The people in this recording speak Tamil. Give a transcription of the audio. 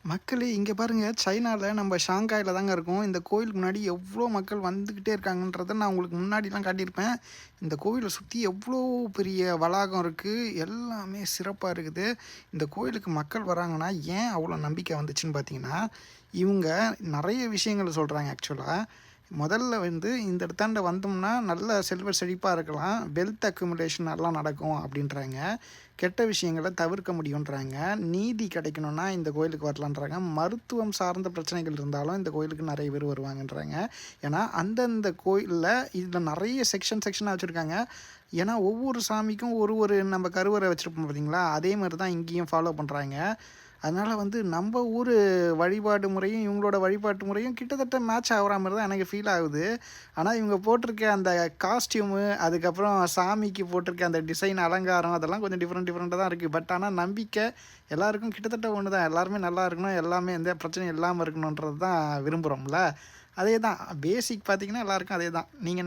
மக்களே இங்க பாருங்க, சைனால நம்ம ஷாங்காய்ல தாங்க இருக்கோம். இந்த கோயிலுக்கு முன்னாடி எவ்ளோ மக்கள் வந்துகிட்டே இருக்காங்கன்றத நான் உங்களுக்கு முன்னாடிலாம் காட்டியிருப்பேன். இந்த கோவில சுத்தி எவ்ளோ பெரிய வளாகம் இருக்கு. எல்லாமே சிறப்பா இருக்குது. இந்த கோயிலுக்கு மக்கள் வராங்கன்னா, ஏன் அவ்ளோ நம்பிக்கை வந்துச்சுன்னு பார்த்தீங்கன்னா, இவங்க நெறைய விஷயங்கள சொல்றாங்க ஆக்சுவலா. முதல்ல வந்து இந்த இடத்தாண்ட வந்தோம்னா, நல்ல செல்வ செழிப்பா இருக்கலாம். வெல்த் அக்குமுலேஷன் நல்லா நடக்கும் அப்படின்றாங்க. கெட்ட விஷயங்கள தவிர்க்க முடியுன்றாங்க. நீதி கிடைக்கணும்னா இந்த கோயிலுக்கு வரலான்றாங்க. மருத்துவம் சார்ந்த பிரச்சனைகள் இருந்தாலும் இந்த கோயிலுக்கு நெறைய பேர் வருவாங்கன்றாங்க. ஏன்னா, அந்தந்த கோயில்ல இதில நெறைய செக்ஷனா வச்சிருக்காங்க. ஏன்னா, ஒவ்வொரு சாமிக்கும் ஒரு நம்ம கருவறை வச்சிருப்போம் பார்த்தீங்களா? அதே மாரி தான் இங்கேயும் ஃபாலோ பண்றாங்க. அதனால வந்து நம்ப ஊரு வழிபாடு முறையும், இவங்களோட வழிபாட்டு முறையும் கிட்டத்தட்ட மேட்ச் ஆகுற மாரி தான் எனக்கு ஃபீல் ஆகுது. ஆனா, இவங்க போட்டிருக்க அந்த காஸ்டியூமு, அதுக்கப்புறம் சாமிக்கு போட்டிருக்க அந்த டிசைன், அலங்காரம் அதெல்லாம் கொஞ்சம் டிஃப்ரெண்ட்டா தான் இருக்கு. பட் ஆனா நம்பிக்கை எல்லாருக்கும் கிட்டத்தட்ட ஒண்ணு தான். எல்லாருமே நல்லா இருக்கணும், எல்லாமே எந்த பிரச்சனையும் இல்லாம இருக்கணுன்றது தான் விரும்புறோம்ல. அதே தான் பேசிக் பார்த்தீங்கன்னா எல்லாருக்கும் அதே தான். நீங்க என்ன